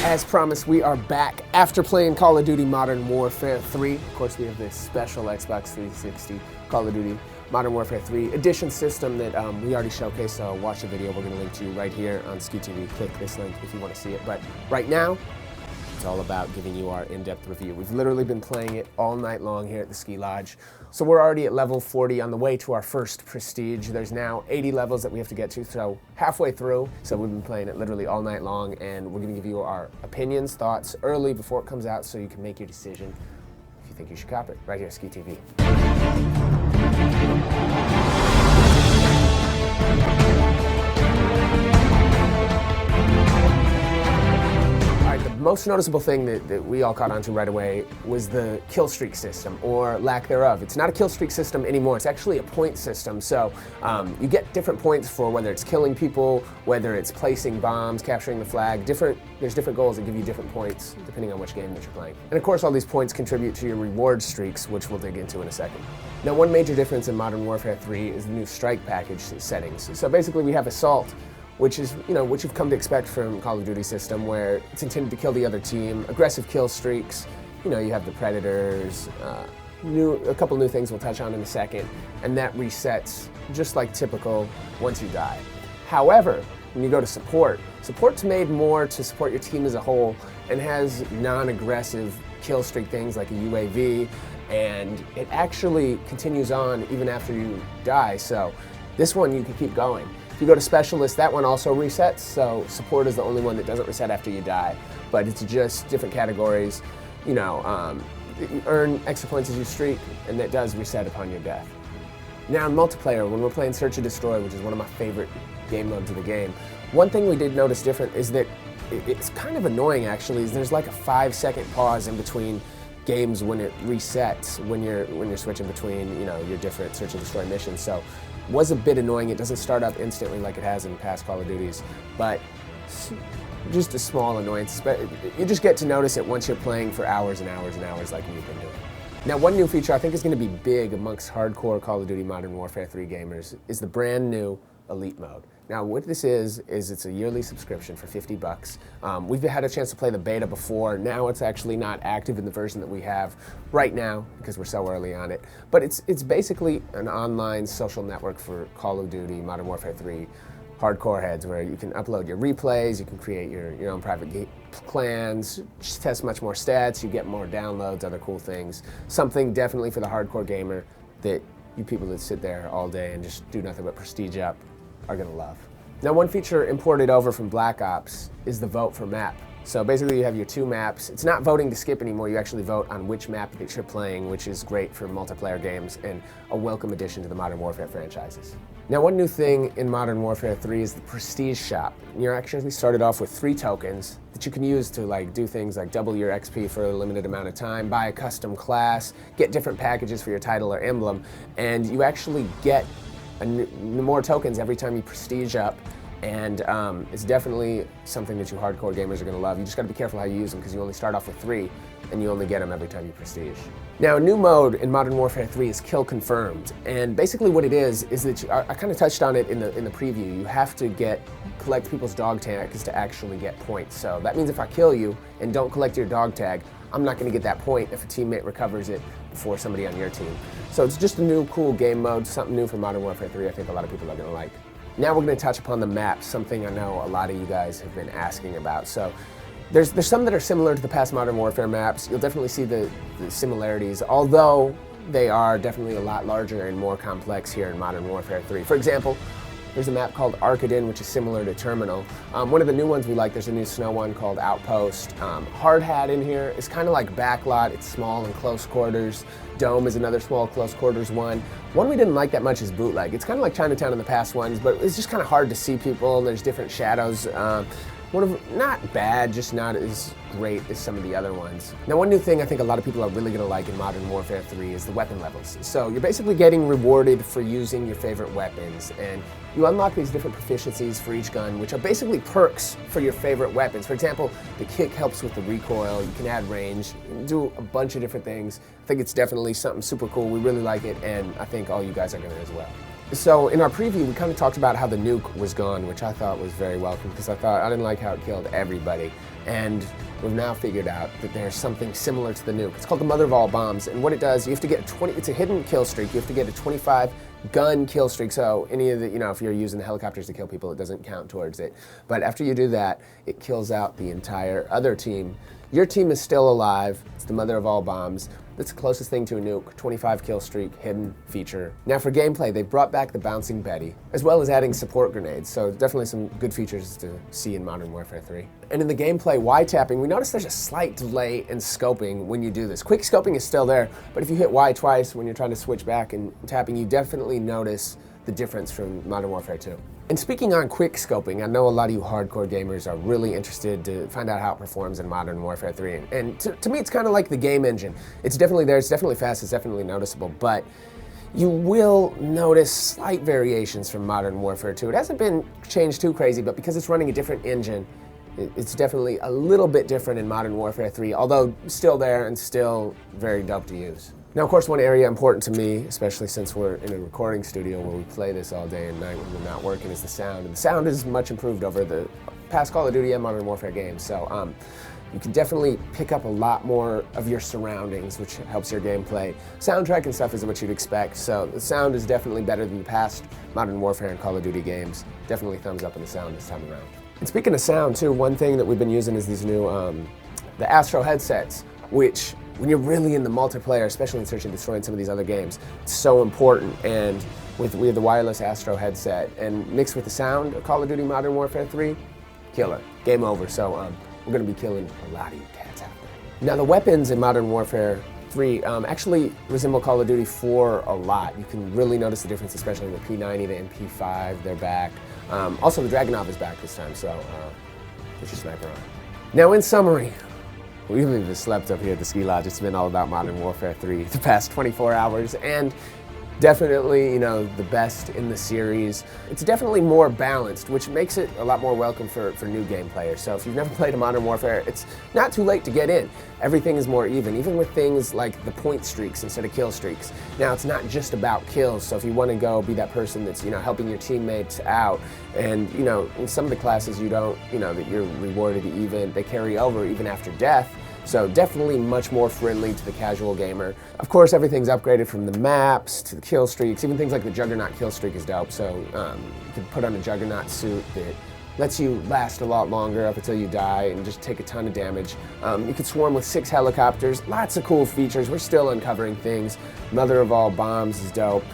As promised, we are back after playing Call of Duty Modern Warfare 3. Of course, we have this special Xbox 360 Call of Duty Modern Warfare 3 edition system that we already showcased, so watch the video we're going to link to right here on Skee TV. Click this link if you want to see it. But right now, it's all about giving you our in-depth review. We've literally been playing it all night long here at the Ski Lodge. So we're already at level 40 on the way to our first prestige. There's now 80 levels that we have to get to, so halfway through. So we've been playing it literally all night long, and we're gonna give you our opinions, thoughts early before it comes out so you can make your decision if you think you should cop it. Right here, Skee TV. The most noticeable thing that we all caught on to right away was the kill streak system, or lack thereof. It's not a kill streak system anymore, it's actually a point system. So you get different points for whether it's killing people, whether it's placing bombs, capturing the flag. There's different goals that give you different points depending on which game that you're playing. And of course all these points contribute to your reward streaks, which we'll dig into in a second. Now, one major difference in Modern Warfare 3 is the new strike package settings. So basically we have Assault, which is, what you've come to expect from Call of Duty system, where it's intended to kill the other team, aggressive kill streaks, you have the Predators, a couple new things we'll touch on in a second, and that resets just like typical once you die. However, when you go to support, support's made more to support your team as a whole and has non-aggressive kill streak things like a UAV, and it actually continues on even after you die, so this one you can keep going. If you go to Specialist, that one also resets, so Support is the only one that doesn't reset after you die, but it's just different categories. You earn extra points as you streak, and that does reset upon your death. Now in multiplayer, when we're playing Search and Destroy, which is one of my favorite game modes of the game, one thing we did notice different is that it's kind of annoying actually, is there's like a 5-second pause in between games when it resets, when you're switching between your different Search and Destroy missions. So was a bit annoying. It doesn't start up instantly like it has in past Call of Duties, but just a small annoyance. But you just get to notice it once you're playing for hours and hours and hours like we've been doing. Now, one new feature I think is going to be big amongst hardcore Call of Duty Modern Warfare 3 gamers is the brand new Elite mode. Now, what this is it's a yearly subscription for $50. We've had a chance to play the beta before. Now it's actually not active in the version that we have right now because we're so early on it. But it's basically an online social network for Call of Duty Modern Warfare 3 hardcore heads, where you can upload your replays, you can create your own private clans, just test much more stats, you get more downloads, other cool things. Something definitely for the hardcore gamer that you people that sit there all day and just do nothing but prestige up are gonna love. Now, one feature imported over from Black Ops is the vote for map. So basically you have your two maps. It's not voting to skip anymore, you actually vote on which map that you're playing, which is great for multiplayer games and a welcome addition to the Modern Warfare franchises. Now, one new thing in Modern Warfare 3 is the Prestige Shop. You're actually started off with 3 tokens that you can use to do things like double your XP for a limited amount of time, buy a custom class, get different packages for your title or emblem, and you actually get more tokens every time you prestige up, and it's definitely something that you hardcore gamers are going to love. You just got to be careful how you use them because you only start off with 3 and you only get them every time you prestige. Now, a new mode in Modern Warfare 3 is Kill Confirmed, and basically what it is that I kind of touched on it in the preview. You have to collect people's dog tags to actually get points. So that means if I kill you and don't collect your dog tag, I'm not going to get that point if a teammate recovers it before somebody on your team. So it's just a new cool game mode, something new for Modern Warfare 3 I think a lot of people are going to like. Now we're going to touch upon the maps, something I know a lot of you guys have been asking about. So there's some that are similar to the past Modern Warfare maps. You'll definitely see the similarities, although they are definitely a lot larger and more complex here in Modern Warfare 3. For example, there's a map called Arkaden, which is similar to Terminal. One of the new ones we like, there's a new snow one called Outpost. Hard Hat in here is kind of like Backlot. It's small and close quarters. Dome is another small close quarters one. One we didn't like that much is Bootleg. It's kind of like Chinatown in the past ones, but it's just kind of hard to see people. There's different shadows. Not bad, just not as great as some of the other ones. Now, one new thing I think a lot of people are really going to like in Modern Warfare 3 is the weapon levels. So you're basically getting rewarded for using your favorite weapons, and you unlock these different proficiencies for each gun, which are basically perks for your favorite weapons. For example, the kick helps with the recoil, you can add range, you can do a bunch of different things. I think it's definitely something super cool. We really like it, and I think all you guys are going to as well. So in our preview, we kind of talked about how the nuke was gone, which I thought was very welcome because I didn't like how it killed everybody. And we've now figured out that there's something similar to the nuke. It's called the mother of all bombs, and what it does, you have to get it's a hidden kill streak. You have to get a 25 gun kill streak, so any of the, if you're using the helicopters to kill people, it doesn't count towards it. But after you do that, it kills out the entire other team. Your team is still alive. It's the mother of all bombs. That's the closest thing to a nuke, 25 kill streak, hidden feature. Now for gameplay, they brought back the bouncing Betty, as well as adding support grenades, so definitely some good features to see in Modern Warfare 3. And in the gameplay, Y tapping, we notice there's a slight delay in scoping when you do this. Quick scoping is still there, but if you hit Y twice when you're trying to switch back and tapping, you definitely notice the difference from Modern Warfare 2. And speaking on quick scoping, I know a lot of you hardcore gamers are really interested to find out how it performs in Modern Warfare 3. And to me, it's kind of like the game engine. It's definitely there, it's definitely fast, it's definitely noticeable, but you will notice slight variations from Modern Warfare 2. It hasn't been changed too crazy, but because it's running a different engine, it's definitely a little bit different in Modern Warfare 3, although still there and still very dope to use. Now, of course, one area important to me, especially since we're in a recording studio where we play this all day and night when we're not working, is the sound. And the sound is much improved over the past Call of Duty and Modern Warfare games. So you can definitely pick up a lot more of your surroundings, which helps your gameplay. Soundtrack and stuff is what you'd expect. So the sound is definitely better than the past Modern Warfare and Call of Duty games. Definitely thumbs up on the sound this time around. And speaking of sound, too, one thing that we've been using is these new the Astro headsets, which when you're really in the multiplayer, especially in Search and Destroy and some of these other games, it's so important. And we have the wireless Astro headset, and mixed with the sound of Call of Duty Modern Warfare 3, killer. Game over. So we're going to be killing a lot of you cats out there. Now the weapons in Modern Warfare 3 actually resemble Call of Duty 4 a lot. You can really notice the difference, especially in the P90, the MP5, they're back. Also the Juggernaut is back this time, so get your sniper on. Now in summary, we haven't even slept up here at the ski lodge. It's been all about Modern Warfare 3 the past 24 hours, and definitely, the best in the series. It's definitely more balanced, which makes it a lot more welcome for new game players. So if you've never played a Modern Warfare, it's not too late to get in. Everything is more even with things like the point streaks instead of kill streaks. Now, it's not just about kills, so if you want to go be that person that's, helping your teammates out, and, in some of the classes you don't, that you're rewarded even, they carry over even after death. So definitely much more friendly to the casual gamer. Of course, everything's upgraded from the maps to the kill streaks. Even things like the Juggernaut kill streak is dope. So you can put on a Juggernaut suit that lets you last a lot longer up until you die and just take a ton of damage. You could swarm with 6 helicopters. Lots of cool features. We're still uncovering things. Mother of all bombs is dope.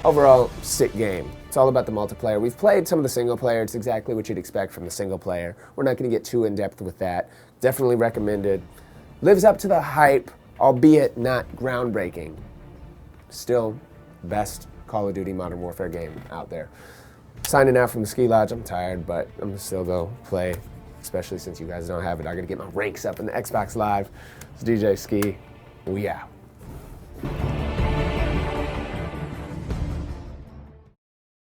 Overall, sick game. It's all about the multiplayer. We've played some of the single player. It's exactly what you'd expect from the single player. We're not going to get too in-depth with that. Definitely recommended. Lives up to the hype, albeit not groundbreaking. Still, best Call of Duty Modern Warfare game out there. Signing out from the ski lodge. I'm tired, but I'm gonna still go play, especially since you guys don't have it. I gotta get my ranks up in the Xbox Live. It's DJ Skee. We out.